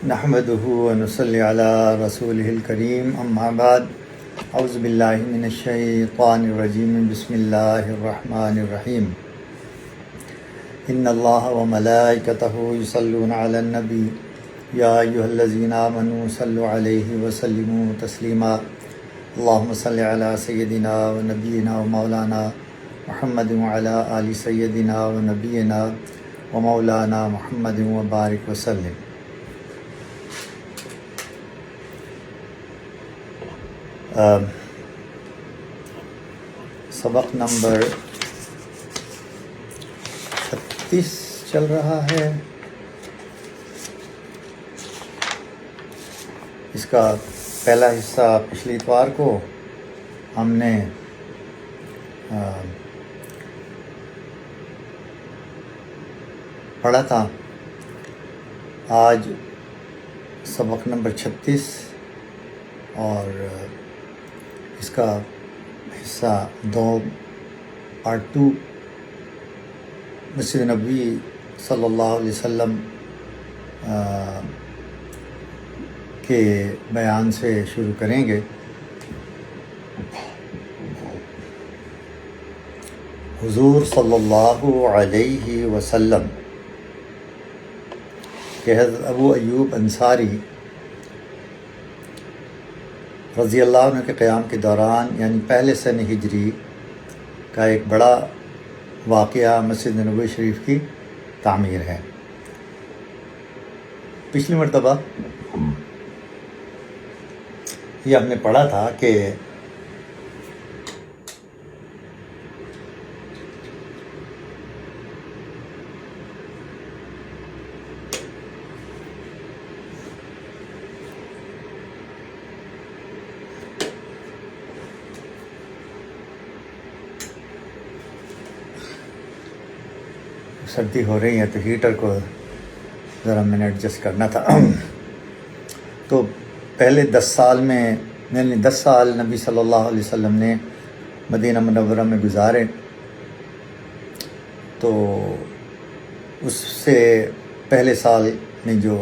نحمده ونصلي على رسوله الكريم اما بعد اعوذ باللہ من الشیطان الرجیم بسم اللہ الرحمن الرحیم ان اللہ وملائکتہ یصلون علی النبی یا ایھا الذین آمنوا صلوا علیہ وسلموا تسلیما اللہم صل علی سیدنا ونبینا ومولانا محمد وعلی آل سیدنا ونبینا ومولانا محمد وبارک وسلم۔ سبق نمبر 36 چل رہا ہے۔ اس کا پہلا حصہ پچھلی اتوار کو ہم نے پڑھا تھا۔ آج سبق نمبر 36 اور اس کا حصہ 2 پارٹ 2 مسجد نبوی صلی اللہ علیہ وسلم کے بیان سے شروع کریں گے۔ حضور صلی اللہ علیہ وسلم کہ حضرت ابو ایوب انصاری رضی اللہ عنہ کے قیام کے دوران یعنی پہلے سن ہجری کا ایک بڑا واقعہ مسجد نبوی شریف کی تعمیر ہے۔ پچھلی مرتبہ یہ ہم نے پڑھا تھا کہ سردی ہو رہی ہے تو ہیٹر کو ذرا میں نے ایڈجسٹ کرنا تھا۔ تو پہلے 10 سال میں یعنی 10 سال نبی صلی اللہ علیہ وسلم نے مدینہ منورہ میں گزارے، تو اس سے پہلے سال میں جو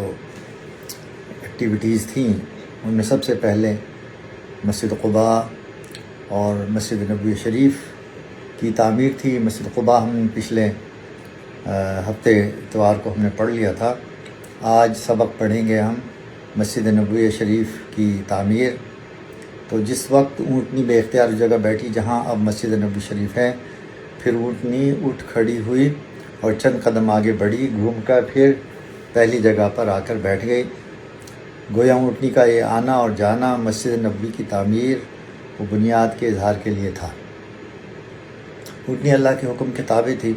ایکٹیویٹیز تھیں ان میں سب سے پہلے مسجد قباء اور مسجد نبوی شریف کی تعمیر تھی۔ مسجد قباء ہم نے پچھلے ہفتے اتوار کو ہم نے پڑھ لیا تھا۔ آج سبق پڑھیں گے ہم مسجد نبوی شریف کی تعمیر۔ تو جس وقت اونٹنی بے اختیار جگہ بیٹھی جہاں اب مسجد نبوی شریف ہے، پھر اونٹنی اٹھ کھڑی ہوئی اور چند قدم آگے بڑھی، گھوم کر پھر پہلی جگہ پر آ کر بیٹھ گئی۔ گویا اونٹنی کا یہ آنا اور جانا مسجد نبوی کی تعمیر و بنیاد کے اظہار کے لیے تھا۔ اونٹنی اللہ کے حکم کے تابع تھی،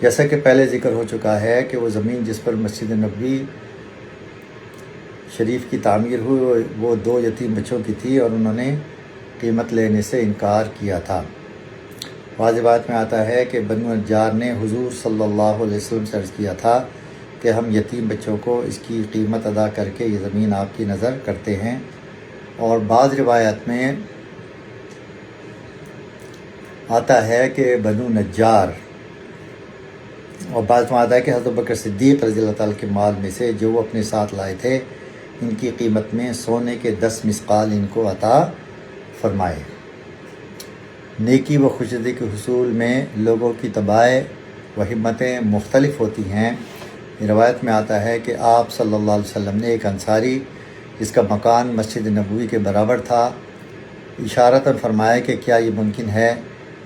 جیسا کہ پہلے ذکر ہو چکا ہے کہ وہ زمین جس پر مسجد نبوی شریف کی تعمیر ہوئی وہ 2 یتیم بچوں کی تھی اور انہوں نے قیمت لینے سے انکار کیا تھا۔ واضح بات میں آتا ہے کہ بنو نجار نے حضور صلی اللہ علیہ وسلم سے عرض کیا تھا کہ ہم یتیم بچوں کو اس کی قیمت ادا کر کے یہ زمین آپ کی نظر کرتے ہیں۔ اور بعض روایت میں آتا ہے کہ بنو نجار، اور بعض میں آتا ہے کہ حضرت بکر صدیق رضی اللہ تعالیٰ کے مال میں سے جو وہ اپنے ساتھ لائے تھے ان کی قیمت میں سونے کے 10 مثقال ان کو عطا فرمائے۔ نیکی و خوشدلی کے حصول میں لوگوں کی طباع و ہمتیں مختلف ہوتی ہیں۔ روایت میں آتا ہے کہ آپ صلی اللہ علیہ وسلم نے ایک انصاری جس کا مکان مسجد نبوی کے برابر تھا اشارتاً فرمایا کہ کیا یہ ممکن ہے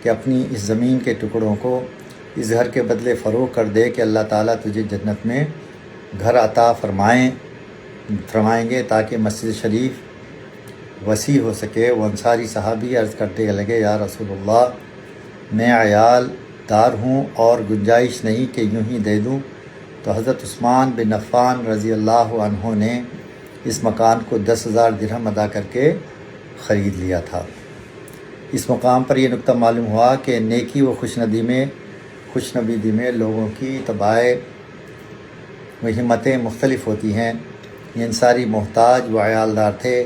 کہ اپنی اس زمین کے ٹکڑوں کو اس گھر کے بدلے فروغ کر دے کہ اللہ تعالیٰ تجھے جنت میں گھر عطا فرمائیں گے تاکہ مسجد شریف وسیع ہو سکے۔ وہ انصاری صحابی عرض کرتے لگے، یا رسول اللہ، میں عیال دار ہوں اور گنجائش نہیں کہ یوں ہی دے دوں۔ تو حضرت عثمان بن عفان رضی اللہ عنہ نے اس مکان کو 10,000 درہم ادا کر کے خرید لیا تھا۔ اس مقام پر یہ نقطہ معلوم ہوا کہ نیکی و خوشنبیدی میں لوگوں کی طباع و ہمتیں مختلف ہوتی ہیں۔ یہ انصاری محتاج و عیالدار تھے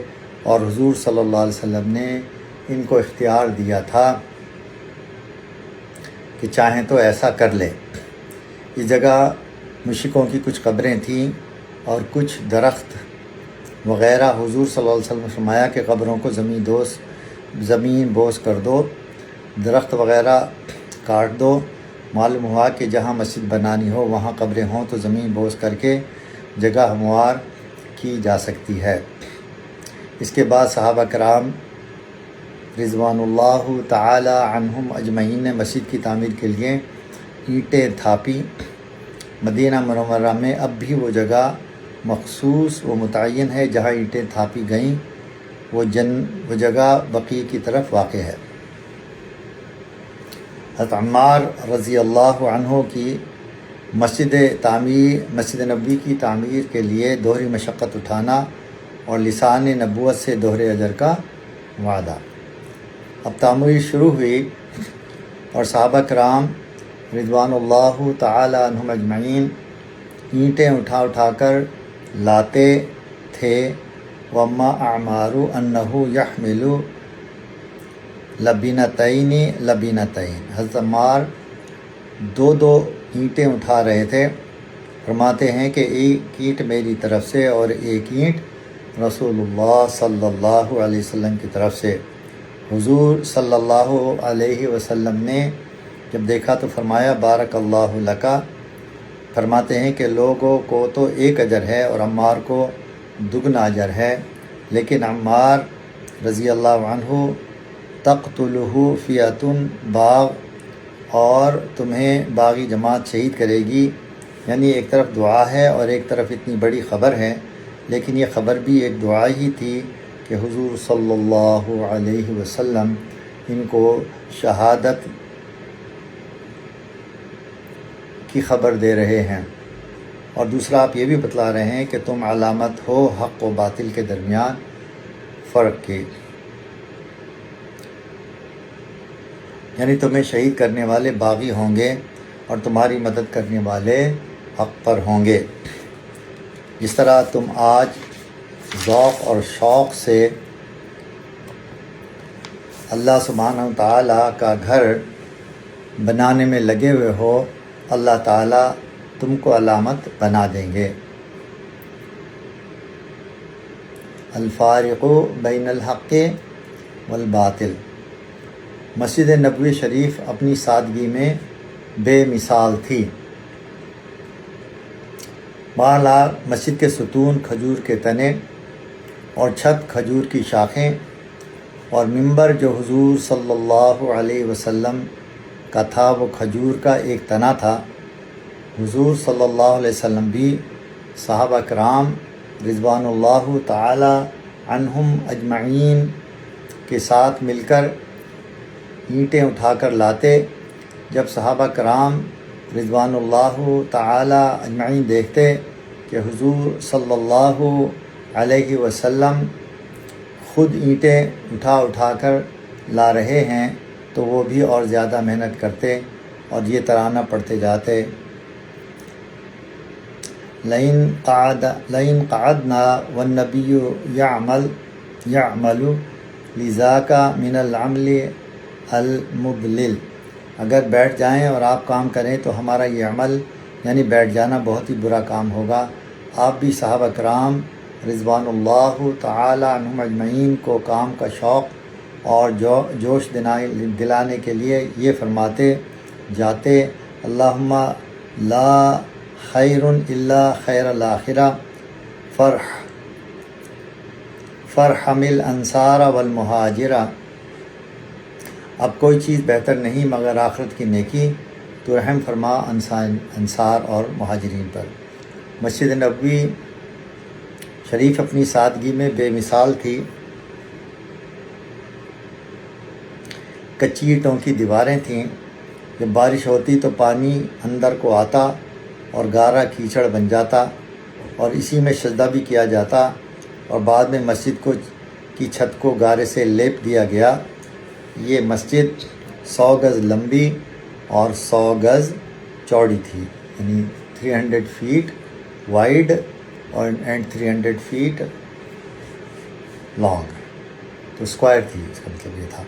اور حضور صلی اللہ علیہ وسلم نے ان کو اختیار دیا تھا کہ چاہیں تو ایسا کر لے۔ اس جگہ مشرکوں کی کچھ قبریں تھیں اور کچھ درخت وغیرہ حضور صلی اللہ علیہ وسلم نے فرمایا کہ قبروں کو زمین بوس کر دو، درخت وغیرہ کاٹ دو۔ معلوم ہوا کہ جہاں مسجد بنانی ہو وہاں قبریں ہوں تو زمین بوس کر کے جگہ ہموار کی جا سکتی ہے۔ اس کے بعد صحابہ کرام رضوان اللہ تعالی عنہم اجمعین نے مسجد کی تعمیر کے لیے اینٹیں تھاپی۔ مدینہ منورہ میں اب بھی وہ جگہ مخصوص و متعین ہے جہاں اینٹیں تھاپی گئیں، وہ جگہ بقیع کی طرف واقع ہے۔ حضرت عمار رضی اللہ عنہ کی مسجد نبوی کی تعمیر کے لیے دوہری مشقت اٹھانا اور لسان نبوت سے دوہرے اجر کا وعدہ۔ اب تعمیر شروع ہوئی اور صحابہ کرام رضوان اللہ تعالی عنہم اجمعین اینٹیں اٹھا کر لاتے تھے۔ وَمَا أَعْمَارُ أَنَّهُ يَحْمِلُ لَبِنَتَيْنِ حضرت عمار دو اینٹیں اٹھا رہے تھے۔ فرماتے ہیں کہ ایک اینٹ میری طرف سے اور ایک اینٹ رسول اللہ صلی اللہ علیہ وسلم کی طرف سے۔ حضور صلی اللہ علیہ وسلم نے جب دیکھا تو فرمایا بارک اللہ لکا۔ فرماتے ہیں کہ لوگوں کو تو ایک اجر ہے اور عمار کو دگنا اجر ہے، لیکن عمار رضی اللہ عنہ تقتلہ فئۃ باغ، اور تمہیں باغی جماعت شہید کرے گی۔ یعنی ایک طرف دعا ہے اور ایک طرف اتنی بڑی خبر ہے، لیکن یہ خبر بھی ایک دعا ہی تھی کہ حضور صلی اللہ علیہ وسلم ان کو شہادت کی خبر دے رہے ہیں، اور دوسرا آپ یہ بھی بتلا رہے ہیں کہ تم علامت ہو حق و باطل کے درمیان فرق کی، یعنی تمہیں شہید کرنے والے باغی ہوں گے اور تمہاری مدد کرنے والے حق پر ہوں گے۔ جس طرح تم آج ذوق اور شوق سے اللہ سبحانہ و تعالیٰ کا گھر بنانے میں لگے ہوئے ہو، اللہ تعالیٰ تم کو علامت بنا دیں گے۔ الفارق بین الحق والباطل۔ مسجد نبوی شریف اپنی سادگی میں بے مثال تھی۔ بہرحال مسجد کے ستون کھجور کے تنے اور چھت کھجور کی شاخیں، اور ممبر جو حضور صلی اللہ علیہ وسلم کا تھا وہ کھجور کا ایک تنا تھا۔ حضور صلی اللہ علیہ وسلم بھی صحابہ کرام رضوان اللہ تعالی عنہم اجمعین کے ساتھ مل کر اینٹیں اٹھا کر لاتے۔ جب صحابہ کرام رضوان اللہ تعالی اجمعین دیکھتے کہ حضور صلی اللہ علیہ وسلم خود اینٹیں اٹھا کر لا رہے ہیں تو وہ بھی اور زیادہ محنت کرتے اور یہ ترانہ پڑھتے جاتے، لَئِن قَعَدْنَا وَالنَّبِيُّ يَعْمَلُ لِذَاكَ مِنَ الْعَمْلِ الْمُضْلِلِ۔ اگر بیٹھ جائیں اور آپ کام کریں تو ہمارا یہ عمل یعنی بیٹھ جانا بہت ہی برا کام ہوگا۔ آپ بھی صحابہ کرام رضوان اللہ تعالی عنہم اجمعین کو کام کا شوق اور جوش دلانے کے لیے یہ فرماتے جاتے، اللہم لا خیر الا خیر الاخرہ فرحم الانصار والمہاجرہ۔ اب کوئی چیز بہتر نہیں مگر آخرت کی نیکی، تو رحم فرما انصار اور مہاجرین پر۔ مسجد نبوی شریف اپنی سادگی میں بے مثال تھی۔ کچی اینٹوں کی دیواریں تھیں، جب بارش ہوتی تو پانی اندر کو آتا اور گارا کیچڑ بن جاتا، اور اسی میں سجدہ بھی کیا جاتا، اور بعد میں مسجد کی چھت کو گارے سے لیپ دیا گیا۔ یہ مسجد 100 گز لمبی اور 100 گز چوڑی تھی، یعنی 300 feet wide and 300 feet long, تو اسکوائر تھی، اس کا مطلب یہ تھا۔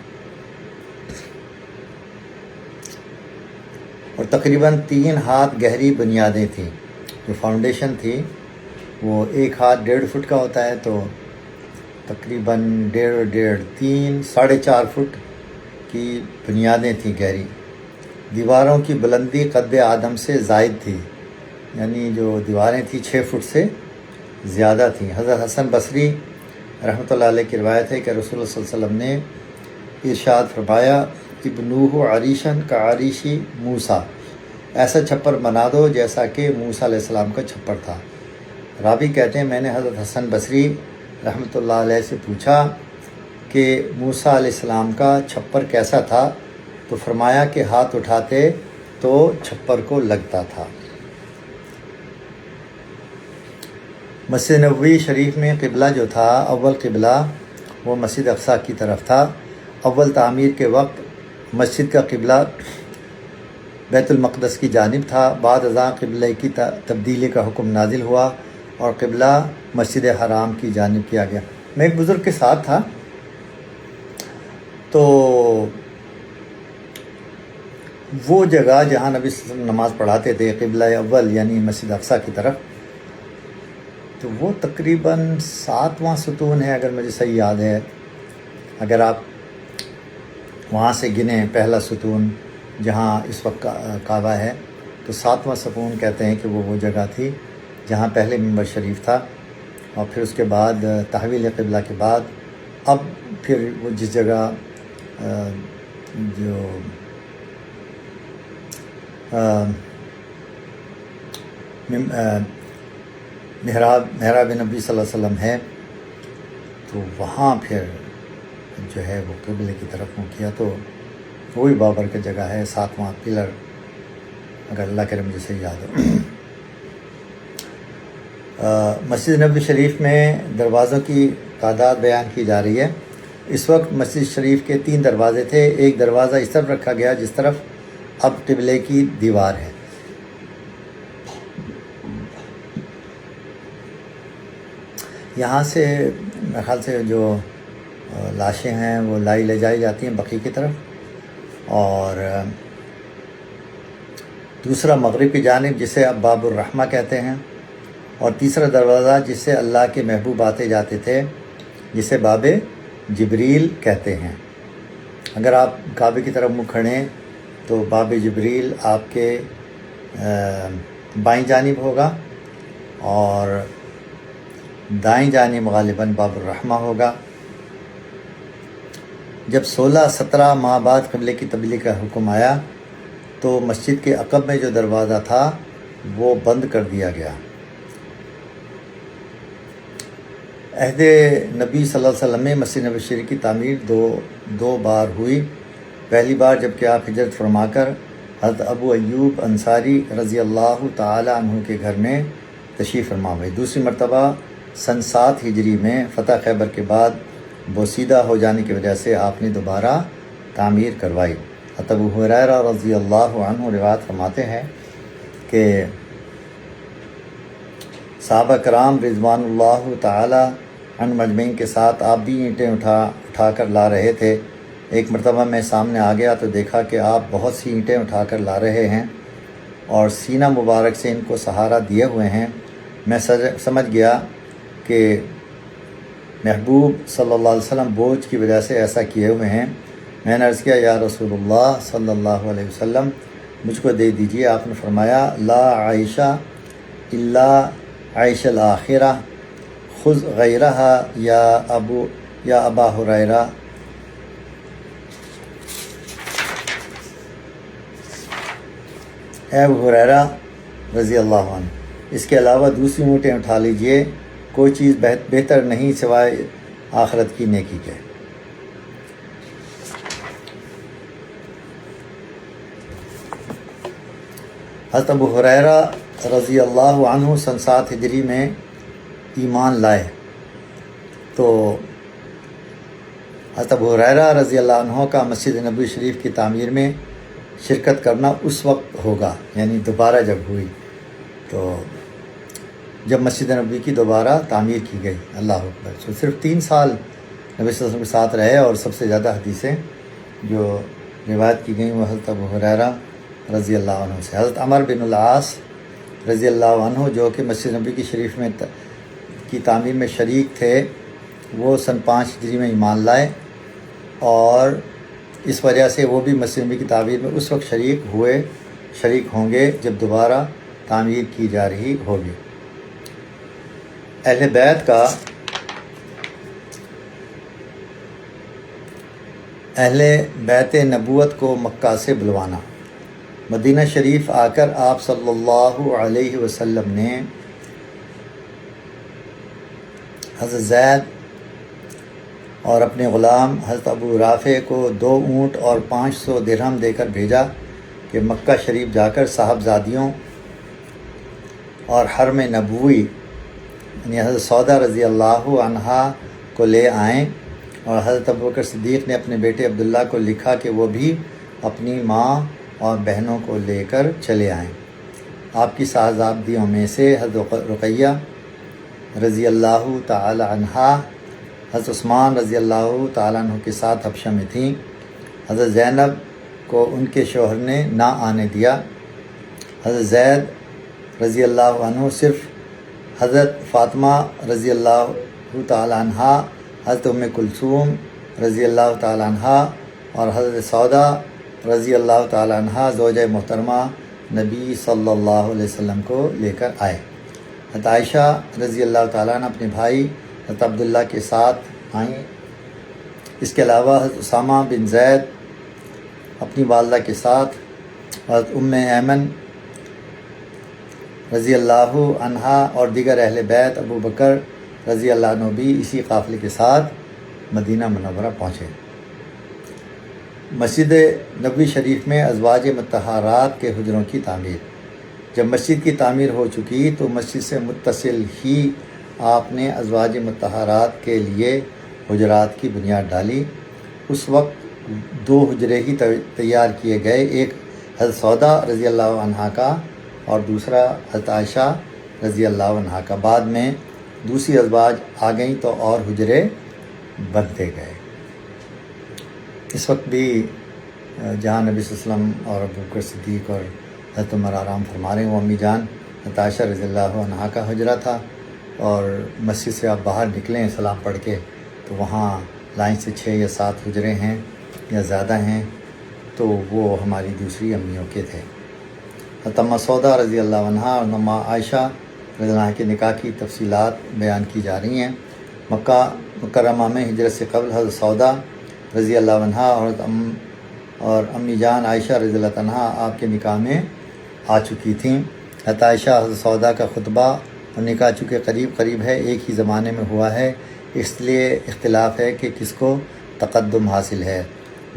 اور تقریباً 3 ہاتھ گہری بنیادیں تھیں، جو فاؤنڈیشن تھی وہ 1 ہاتھ 1.5 فٹ کا ہوتا ہے، تو تقریباً 1.5 3 4.5 فٹ کی بنیادیں تھیں گہری. دیواروں کی بلندی قد آدم سے زائد تھی، یعنی جو دیواریں تھیں 6 فٹ سے زیادہ تھیں. حضرت حسن بصری رحمۃ اللہ علیہ کی روایت ہے کہ رسول اللہ صلی اللہ علیہ وسلم نے ارشاد فرمایا، ابنوہ عریشن کا عریشی موسیٰ، ایسا چھپر بنا دو جیسا کہ موسیٰ علیہ السلام کا چھپر تھا. راوی کہتے ہیں میں نے حضرت حسن بصری رحمۃ اللہ علیہ سے پوچھا کہ موسیٰ علیہ السلام کا چھپر کیسا تھا، تو فرمایا کہ ہاتھ اٹھاتے تو چھپر کو لگتا تھا. مسجد نبوی شریف میں قبلہ جو تھا، اول قبلہ وہ مسجد اقصیٰ کی طرف تھا. اول تعمیر کے وقت مسجد کا قبلہ بیت المقدس کی جانب تھا. بعد ازاں قبلہ کی تبدیلی کا حکم نازل ہوا اور قبلہ مسجد حرام کی جانب کیا گیا. میں ایک بزرگ کے ساتھ تھا، تو وہ جگہ جہاں نبی صلی اللہ علیہ وسلم نماز پڑھاتے تھے قبلہ اول یعنی مسجد اقصیٰ کی طرف، تو وہ تقریباً 7واں ستون ہے اگر مجھے صحیح یاد ہے. اگر آپ وہاں سے گنیں پہلا ستون جہاں اس وقت کعبہ ہے، تو 7واں ستون کہتے ہیں کہ وہ جگہ تھی جہاں پہلے منبر شریف تھا. اور پھر اس کے بعد تحویل قبلہ کے بعد اب پھر وہ جس جگہ جو محراب نبی صلی اللہ علیہ وسلم ہے، تو وہاں پھر جو ہے وہ قبلے کی طرف منہ کیا. تو وہی بابر کی جگہ ہے، 7واں پلر اگر اللہ کرے مجھے صحیح یاد ہو. مسجد نبوی شریف میں دروازوں کی تعداد بیان کی جا رہی ہے. اس وقت مسجد شریف کے 3 دروازے تھے. ایک دروازہ اس طرف رکھا گیا جس طرف اب قبلے کی دیوار ہے. یہاں سے میرے خیال سے جو لاشیں ہیں وہ لے جائی جاتی ہیں بقیع کی طرف، اور دوسرا مغرب کی جانب جسے اب باب الرحمہ کہتے ہیں، اور تیسرا دروازہ جس سے اللہ کے محبوب آتے جاتے تھے جسے باب جبریل کہتے ہیں. اگر آپ کعبے کی طرف منہ کھڑیں تو باب جبریل آپ کے بائیں جانب ہوگا، اور دائیں جانب غالباً باب الرحمہ ہوگا. جب 16-17 ماہ بعد قبلے کی تبدیلی کا حکم آیا تو مسجد کے عقب میں جو دروازہ تھا وہ بند کر دیا گیا. عہد نبی صلی اللہ علیہ وسلم میں مسجد نبوی شریف کی تعمیر دو بار ہوئی. پہلی بار جب کہ آپ ہجرت فرما کر حضرت ابو ایوب انصاری رضی اللہ تعالی عنہ کے گھر میں تشریف فرما ہوئے. دوسری مرتبہ سن 7 ہجری میں فتح خیبر کے بعد بوسیدہ ہو جانے کی وجہ سے آپ نے دوبارہ تعمیر کروائی. حضرت ابو ہریرہ رضی اللہ عنہ روایت فرماتے ہیں کہ صحابہ کرام رضوان اللہ تعالی عنہ مجمعین کے ساتھ آپ بھی اینٹیں اٹھا کر لا رہے تھے. ایک مرتبہ میں سامنے آ گیا تو دیکھا کہ آپ بہت سی اینٹیں اٹھا کر لا رہے ہیں اور سینہ مبارک سے ان کو سہارا دیے ہوئے ہیں. میں سمجھ گیا کہ محبوب صلی اللہ علیہ وسلم بوجھ کی وجہ سے ایسا کیے ہوئے ہیں. میں نے عرض کیا یا رسول اللہ صلی اللہ علیہ وسلم مجھ کو دے دیجیے. آپ نے فرمایا لا عائشہ الا عیش الآخرہ خذ غیرہا یا ابا ہریرہ. اے ابو ہریرہ رضی اللہ عنہ، اس کے علاوہ دوسری اونٹیں اٹھا لیجئے، کوئی چیز بہتر نہیں سوائے آخرت کی نیکی کے. حضرت ابو ہریرہ رضی اللہ عنہ سن 7 ہجری میں ایمان لائے. تو حضرت ابو ہریرہ رضی اللہ عنہ کا مسجد نبوی شریف کی تعمیر میں شرکت کرنا اس وقت ہوگا، یعنی دوبارہ جب ہوئی تو جب مسجد نبوی کی دوبارہ تعمیر کی گئی. اللہ اکبر. تو صرف 3 سال نبی صلی اللہ علیہ وسلم کے ساتھ رہے، اور سب سے زیادہ حدیثیں جو روایت کی گئیں وہ حضرت ابو ہریرہ رضی اللہ عنہ سے. حضرت عمر بن العاص رضی اللہ عنہ جو کہ مسجد نبی کی شریف میں کی تعمیر میں شریک تھے، وہ سن 5 ہجری میں ایمان لائے، اور اس وجہ سے وہ بھی مسجد نبی کی تعمیر میں اس وقت شریک ہوں گے جب دوبارہ تعمیر کی جا رہی ہوگی۔ اہل بیت نبوت کو مکہ سے بلوانا۔ مدینہ شریف آ کر آپ صلی اللہ علیہ وسلم نے حضرت زید اور اپنے غلام حضرت ابو رافع کو 2 اونٹ اور 500 درہم دے کر بھیجا کہ مکہ شریف جا کر صاحبزادیوں اور حرم نبوی یعنی حضرت سودا رضی اللہ عنہا کو لے آئیں، اور حضرت ابوبکر صدیق نے اپنے بیٹے عبداللہ کو لکھا کہ وہ بھی اپنی ماں اور بہنوں کو لے کر چلے آئیں۔ آپ کی صاحبزادیوں میں سے حضرت رقیہ رضی اللہ تعالی عنہا حضرت عثمان رضی اللہ تعالیٰ عنہ کے ساتھ حبشہ میں تھیں۔ حضرت زینب کو ان کے شوہر نے نہ آنے دیا۔ حضرت زید رضی اللہ عنہ صرف حضرت فاطمہ رضی اللہ تعالیٰ عنہا، حضرت ام کلثوم رضی اللہ تعالیٰ عنہا اور حضرت سودا رضی اللہ تعالیٰ عنہا زوجہ محترمہ نبی صلی اللہ علیہ وسلم کو لے کر آئے۔ حضرت عائشہ رضی اللہ تعالیٰ عنہ اپنے بھائی حضرت عبداللہ کے ساتھ آئیں۔ اس کے علاوہ حضرت اسامہ بن زید اپنی والدہ کے ساتھ، حضرت ام ایمن رضی اللہ عنہا اور دیگر اہل بیت ابو بکر رضی اللہ عنہ بھی اسی قافلے کے ساتھ مدینہ منورہ پہنچے۔ مسجد نبوی شریف میں ازواج مطہرات کے حجروں کی تعمیر۔ جب مسجد کی تعمیر ہو چکی تو مسجد سے متصل ہی آپ نے ازواج مطہرات کے لیے حجرات کی بنیاد ڈالی۔ اس وقت 2 حجرے ہی تیار کیے گئے، ایک حضرت سودا رضی اللہ عنہا کا اور دوسرا حضرت عائشہ رضی اللہ عنہا کا۔ بعد میں دوسری ازواج آ گئیں تو اور حجرے بنتے گئے۔ اس وقت بھی جہاں نبی صلی اللہ علیہ وسلم اور ابوبکر صدیق اور حضرت عمر آرام فرما رہے ہیں، وہ امی جان حضرت عائشہ رضی اللہ عنہا کا حجرہ تھا، اور مسجد سے آپ باہر نکلیں سلام پڑھ کے تو وہاں لائن سے 6 یا 7 حجرے ہیں یا زیادہ ہیں، تو وہ ہماری دوسری امیوں کے تھے۔ حضرت اماں سودا رضی اللہ عنہا اور اماں عائشہ رضی اللہ عنہ کے نکاح کی تفصیلات بیان کی جا رہی ہیں۔ مکہ مکرمہ میں ہجرت سے قبل حضرت سودا رضی اللہ عنہا اور امی جان عائشہ رضی اللہ عنہا آپ کے نکاح میں آ چکی تھیں۔ حضرت عائشہ حضرت سودا کا خطبہ اور نکاح چونکہ قریب ہے، ایک ہی زمانے میں ہوا ہے، اس لیے اختلاف ہے کہ کس کو تقدم حاصل ہے۔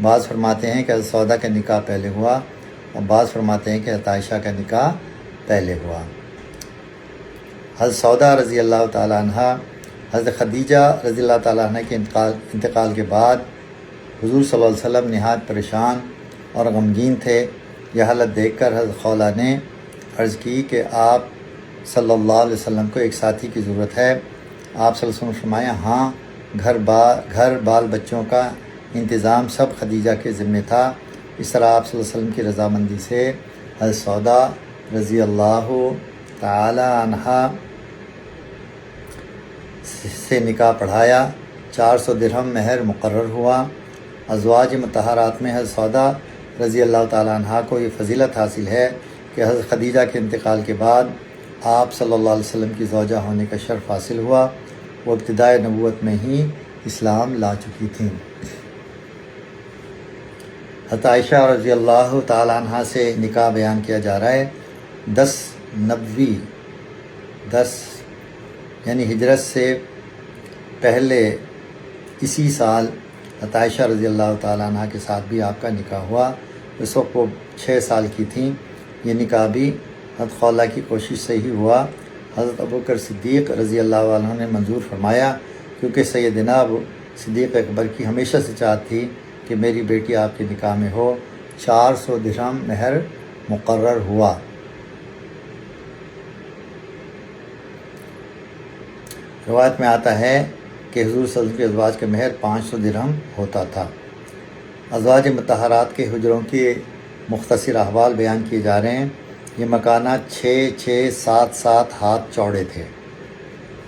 بعض فرماتے ہیں کہ حضرت سودا کا نکاح پہلے ہوا، اور بعض فرماتے ہیں کہ حضرت عائشہ کا نکاح پہلے ہوا۔ حضرت سودا رضی اللہ تعالیٰ عنہ حضرت خدیجہ رضی اللہ تعالیٰ عنہ کے انتقال کے بعد حضور صلی اللہ علیہ وسلم نہایت پریشان اور غمگین تھے۔ یہ حالت دیکھ کر حضرت خولہ نے عرض کی کہ آپ صلی اللہ علیہ وسلم کو ایک ساتھی کی ضرورت ہے۔ آپ صلی اللہ علیہ وسلم نے فرمایا ہاں، گھر بال بچوں کا انتظام سب خدیجہ کے ذمہ تھا۔ اس طرح آپ صلی اللہ علیہ وسلم کی رضامندی سے حضرت سودا رضی اللہ تعالی عنہا سے نکاح پڑھایا۔ 400 درہم مہر مقرر ہوا۔ ازواج مطہرات میں حضرت سودا رضی اللہ تعالیٰ عنہا کو یہ فضیلت حاصل ہے کہ حضرت خدیجہ کے انتقال کے بعد آپ صلی اللہ علیہ وسلم کی زوجہ ہونے کا شرف حاصل ہوا۔ وہ ابتدائے نبوت میں ہی اسلام لا چکی تھیں۔ حضرت عائشہ رضی اللہ تعالیٰ عنہا سے نکاح بیان کیا جا رہا ہے۔ 10 یعنی ہجرت سے پہلے اسی سال حضرت عائشہ رضی اللہ تعالیٰ عنہ کے ساتھ بھی آپ کا نکاح ہوا۔ اس وقت وہ 6 سال کی تھیں۔ یہ نکاح بھی حضرت خولہ کی کوشش سے ہی ہوا۔ حضرت ابوبکر صدیق رضی اللہ عنہ نے منظور فرمایا، کیونکہ سیدنا صدیق اکبر کی ہمیشہ سے چاہت تھی کہ میری بیٹی آپ کے نکاح میں ہو۔ 400 درہم مہر مقرر ہوا۔ روایت میں آتا ہے کہ حضور صلی اللہ علیہ وسلم کے ازواج کا مہر 500 درہم ہوتا تھا۔ ازواج مطہرات کے حجروں کے مختصر احوال بیان کیے جا رہے ہیں۔ یہ مکانات 6-6-7-7 ہاتھ چوڑے تھے،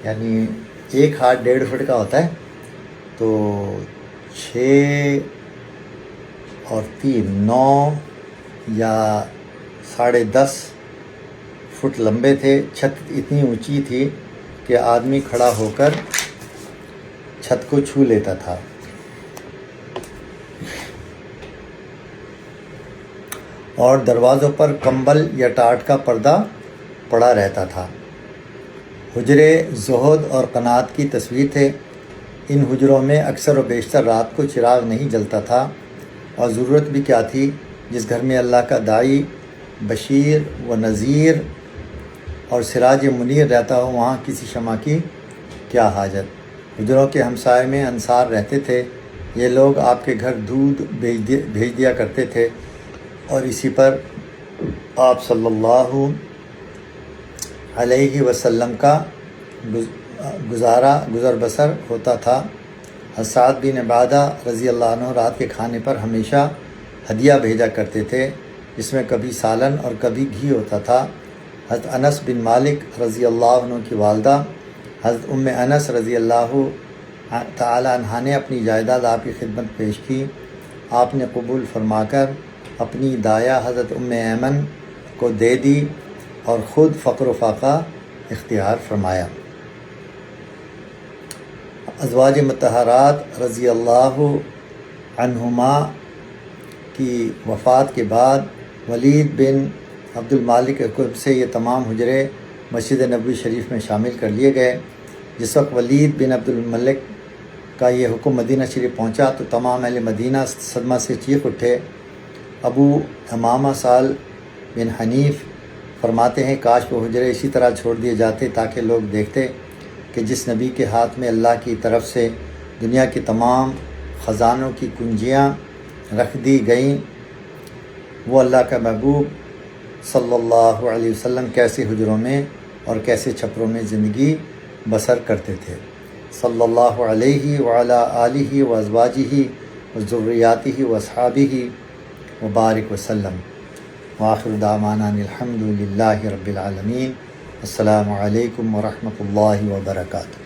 یعنی ایک ہاتھ 1.5 فٹ کا ہوتا ہے، تو 6 اور 3 9 یا 10.5 فٹ لمبے تھے۔ چھت اتنی اونچی تھی کہ آدمی کھڑا ہو کر چھت کو چھو لیتا تھا۔ اور دروازوں پر کمبل یا ٹاٹ کا پردہ پڑا رہتا تھا۔ حجرے زہد اور قناعت کی تصویر تھے۔ ان حجروں میں اکثر و بیشتر رات کو چراغ نہیں جلتا تھا، اور ضرورت بھی کیا تھی؟ جس گھر میں اللہ کا داعی بشیر و نذیر اور سراج منیر رہتا ہو، وہاں کسی شمع کی کیا حاجت؟ حجروں کے ہمسائے میں انصار رہتے تھے۔ یہ لوگ آپ کے گھر دودھ بھیج دیا کرتے تھے، اور اسی پر آپ صلی اللہ علیہ وسلم کا گزر بسر ہوتا تھا۔ سعد بن عبادہ رضی اللہ عنہ رات کے کھانے پر ہمیشہ ہدیہ بھیجا کرتے تھے، جس میں کبھی سالن اور کبھی گھی ہوتا تھا۔ حضرت انس بن مالک رضی اللہ عنہ کی والدہ حضرت انس رضی اللہ تعالی عنہا نے اپنی جائیداد آپ کی خدمت پیش کی۔ آپ نے قبول فرما کر اپنی دایا حضرت ایمن کو دے دی اور خود فقر و فاقہ اختیار فرمایا۔ ازواج مطہرات رضی اللہ عنہما کی وفات کے بعد ولید بن عبد المالک قرب سے یہ تمام حجرے مسجد نبوی شریف میں شامل کر لیے گئے۔ جس وقت ولید بن عبد الملک کا یہ حکم مدینہ شریف پہنچا تو تمام اہل مدینہ صدمہ سے چیخ اٹھے۔ ابو امامہ سال بن حنیف فرماتے ہیں، کاش وہ حجرے اسی طرح چھوڑ دیے جاتے تاکہ لوگ دیکھتے کہ جس نبی کے ہاتھ میں اللہ کی طرف سے دنیا کے تمام خزانوں کی کنجیاں رکھ دی گئیں، وہ اللہ کا محبوب صلی اللہ علیہ وسلم کیسے حجروں میں اور کیسے چھپروں میں زندگی بسر کرتے تھے۔ صلی اللہ علیہ وعلی آلہ و ازواجہ و ذریاتہ و اصحابہ وبارک وسلم۔ وآخر دعوانا الحمد للہ رب العالمین۔ السلام علیکم ورحمۃ اللہ وبرکاتہ۔